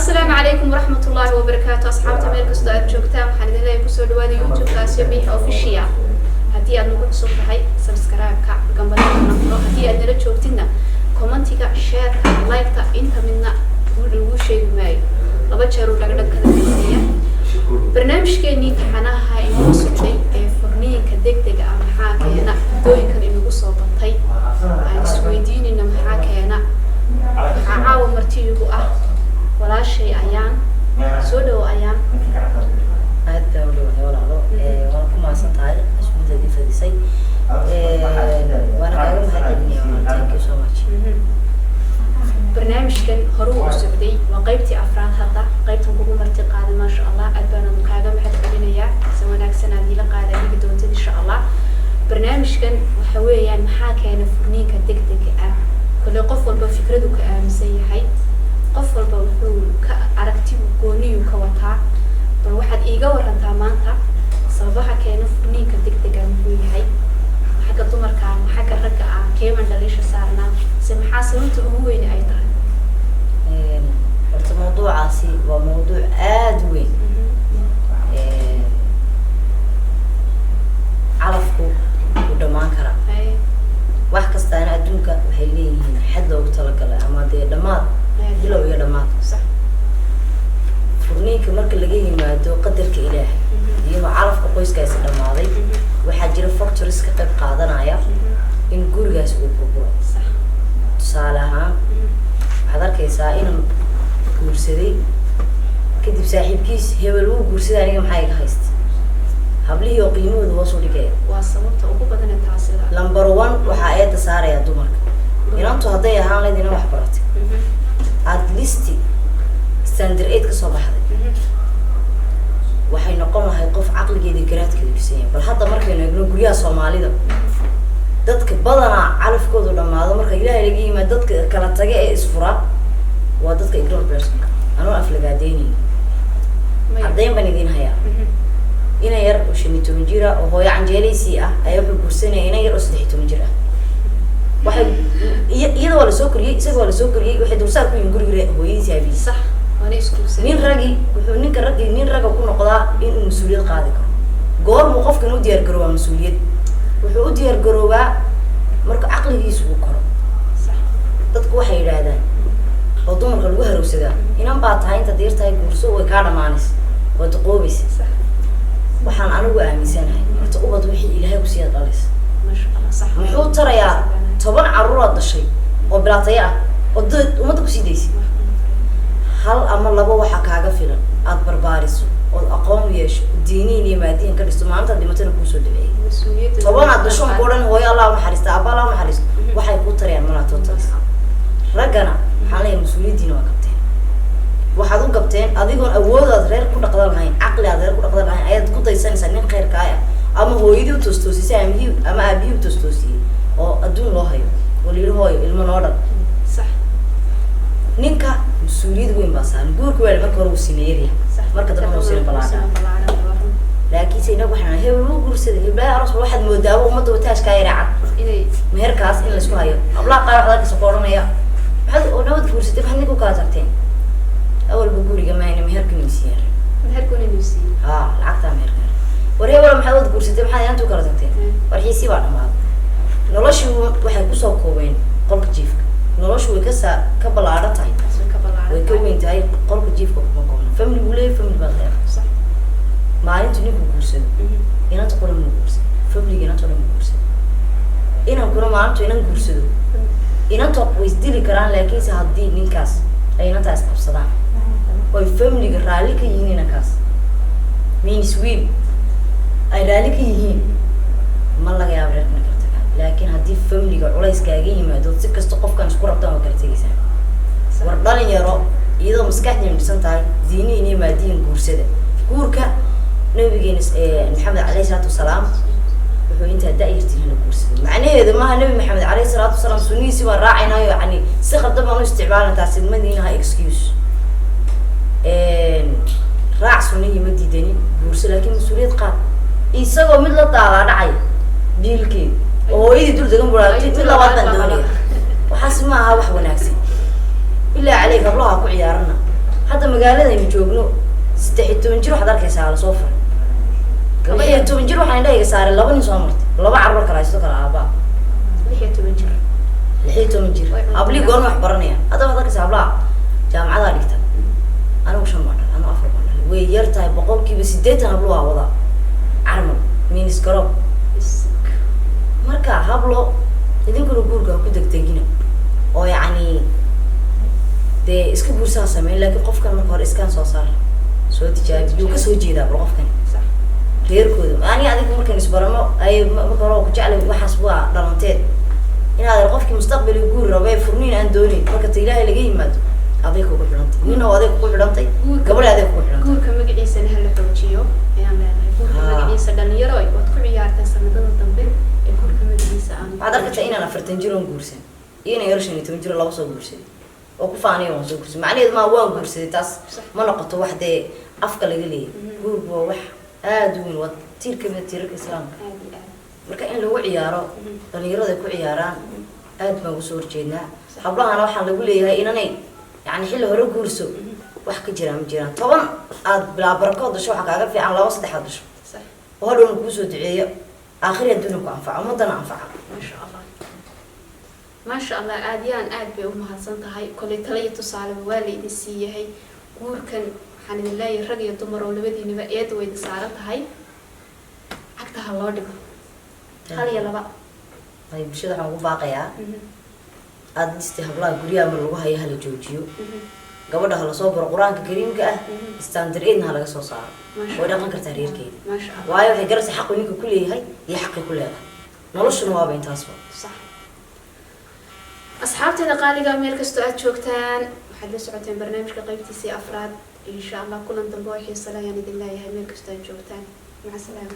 السلام عليكم ورحمة الله وبركاته أصحاب تميل كسودات جوكتام وحنا دلنا يكسر دوادي يوتيوب كاسيبي أوفيشيال هدي أدنو كنت صوت هاي سبسكرايب كا جنبنا نفرو هدي أدنى جوكتنا كومنتيكا شير لايكتا أنت منا وشيء ماي لبتشارو لقدر كذا كذا برنامج كني كحنا هاي موسيقى فرنين كدق أم حاجة هنا دوي كان إنه قصة بطي السويدين إنه حاجة هنا عاو مرتيجو ولا شيء أيام سودو أيام هذا ولا وأنا كم أصلا تعال أشوف ذي فديسي وأنا كلام هذا اليوم thank you so much برنامج كان هروب السعودي وقيبتي أفراد هذا قيبتهم كوكو مرتي قادم ما شاء الله أدبنا مكادم حد علينا سوينا سنة دي لقادة اللي بدون إن شاء الله برنامج كان وحوي يعني محاكي أنا فرنين كدك كل قفل بفكرته كأمسيحي قفل بوحول كأركتي وقوني وكوتا بروحد إيجا ورنتا مانتا صباحا كانوا فرنين كدك مهوي حاجة تمر كام حاجة رجع كيما دليش صارنا سمحاسن تقوي إن أيضا الموضوع عاسي وموضوع آدوي عرفكو ودمان كرا واحد كستانا أدونك وحليه حد لو بتلقى أما دي دمات دلو يا دمات صح فرنيك مرك اللي جاي ما دو قدرك إلهي يوم عرف قويس كاس دماضي وحجر فاكتوريس كقب قادنا يا إن جورجاس وبوبو صح صالحا هذا كيسا إن جورسدي كده بساحب كيس هبلو جورسدي أنا يوم حاجة خيست هبلي يقيمه ووصل لكيه وصلت أبو بدن التعسير لمبر 1 وحاجات سارة يا دومك ينامتو هذا هان لدينا وحبرت at least standard 8 كصوب حدا waxay noqon lahay qof aqligeeda garaadka dibisay bal hadda markaynu eegno guriyaha Soomaalida dadka badana calafkoodu dhamaado marka Ilaahay laga yimaado dadka kala taga ee isfura waa dadka ignore person anoo aflagaadeeni hadeen baan idin hayaa ina yar oo 15 jira oo hooyo canjeeleysi ah ayaa wuxuu gursanay ina yar oo 13 jira waxay iyada wala soo koriyay isaga wala soo koriyay waxay dulsaar ku yihiin guriga hooyadiisa abi صح وأنا إسكوسي nin ragi wuxuu ninka ragi nin raga ku noqdaa in uu mas'uuliyad qaadi karo goor uu qofka inuu diyaar garoobo mas'uuliyad wuxuu u diyaar garoobaa marka aqligiisu uu koro صح dadku waxay yiraahdaan oo dumarka lagu harowsadaa inaan baa tahay inta diirtahay guurso way ka dhamaanays oo duqoobaysa صح waxaan anigu aaminsanahay horta ubad wixii Ilaahay ku siiyay dhalis ما شاء الله صح wuxuu tarayaa 10 caruur dhashay oo bilaatay ah oo dad umada ku siideysay hal ama laba waxa kaaga filan aad barbaariso oo aqoon yeesho diiniin iyo maadiin ka dhisto maanta dhimatana ku soo dhaweeyay مسؤولية طبعا adduun qoran hooyo Allah u naxariista abba Allah u naxariisto waxay ku tarayaan mana tootaas ragana xalay mas'uuliyadiina waa qabteen waxaad u qabteen adigoon awoodaad reer ku dhaqdan lahayn aqli aad reer ku dhaqdan lahayn ayaad ku daysanaysaa nin khayr ka ah ama hooyadii u toostoosisay ama aabihii u toostoosiyay oo adduun loo hayo waliiro hooyo ilmo noo dhan صح ninka مسؤولية وين بصار نقول كويل ما كانوا سينيريا ما كده ما وصلنا بلعنا لكن سينا وحنا هي لو قرص ده بلا رأس واحد مداوم وما توتاش كايرعة مهركاس إلا سوايا أبلا قارع هذاك سكورنا يا هذا ونود قرص ده بحنا نقول كاترتين أول بقولي جماعة إن مهرك نسير مهركون نسي العقد مهرك وريه ولا محاول قرص ده بحنا أنتو كاترتين ورحيسي وانا ما نلاش واحد قصة كوين قلق جيفك نلاش ويكسر كبلارة تاي ويكون تاي قلب جيفك بمقامنا فمن ولا فمن بالغير صح ما أنت نيكو كورسين إنا تقول من كورسين فمن إنا تقول من كورسين إنا كنا ما أنتوا إنا كورسين إنا تقويس دي كران لكن سهدي نكاس إنا تاس قبصدان ويفهم لي رالي كيهين نكاس مين سويب أي رالي كيهين ما الله يا بريك نكرتك لكن هدي فهم لي علايس كاجين ما دوت سكس تقف كان شكور أبدا ما كرتيجي وردان يرى إذا مسكتني من سنتاي ديني إني ما دين كورسده كوركا نبي جنس محمد عليه الصلاة والسلام وهو أنت داير تهنا كورسده معناه إذا ما نبي محمد عليه الصلاة والسلام سني سوى راعينا يعني سخر طبعا استعمالنا تحسب مدينة هاي إكسكيوز راع سني مدي دني كورسده لكن مسؤولية قاد يسوى مثل الطاعة رعي بيلكي وهو يدي دول دقن برا تطلع وطن دولية وحسب معها وحوى ناكسي إلا عليك الله كعيارنا hadda magaaladaynu joogno 16 jir waxaad arkaysaa la soo furay gabadh 10 jir waxaan indhahayga saaray 2 nin soo martay 2 carruur kala haysto kala aabaa 16 jir 16 jir abli goon wax baranaya hadda waxaad arkaysaa abla jaamacada dhigta anigu 5 baan anigu 4 baan way yar tahay boqolkiiba 80 hablo waa wada carmal minis garoob marka hablo idinkuna guurka ku degdegina oo yacni dee iska guursaa sameyn laakiin qofkan marka hore iskaan soo saar soo tijaabi yuu kasoo jeedaa bal qofkan reerkooda ani adiga markaan isbarano ay marka hore ku jeclay waxaas waa dhalanteed inaad qofkii mustaqbalka guur rabay furniin aan doonin marka ta ilaahay laga yimaado adeeg ugu xidhantay nina oo adeeg ugu xidhantay gabadha adeeg ugu xidhantay guurka magaciisa hal la xoojiyo ayaan leeyahay guurka magaciisa dhalinyaro ay wad ku ciyaartaan sanadada dambe ee guurka magaciisa aan waxaad arkaysaa inaan 40 jir oo guursan iyo inaan 15 jir laba soo guursaday oo ku faaniyo oo soo guursaday macnaheedu ma waan guursaday taas ma noqoto wax dee afka laga leeyahay guurku waa wax aad u weyn waa tiirka mid tiirka islaamka marka in lagu ciyaaro dhalinyarada ku ciyaaraan aad baan ugu soo horjeednaa hablahana waxaa lagu leeyahay inanay يعني حلو هرو جورسو وحكي جيران جيران طبعا بلا بركات دشوا حكى عارف يعني لا وصل حد دشوا صح وهذول نكوسو دعية آخر يدونك أنفع ومضنا أنفع ما شاء الله ما شاء الله آديان آد بأمها سنت هاي كل تلية تصال والد السية هي جور كان حن الله يرجع يتمر ولا بدي نبقى يد ويد سعرت هاي عكتها الله دقة هل يلا بقى طيب شو ده حنقول باقي aad istihblaha guriga mar lagu hayo hal joojiyo gabadha hala soo bar quraanka kariimka ah standard in laga soo saaro way dhaqan kartaa reerkeeda ma sha Allah waayo waxay garasay xaq ninka ku leeyahay iyo xaq ku leeyahay noloshuna waa intaas صح asxaabteeda qaaliga meel kasto aad joogtaan waxaad la socoteen barnaamijka qaybtiisa afraad insha Allah kulan dambe oo xiiso leh ayaan idin leeyahay meel kasto aad joogtaan maca salaama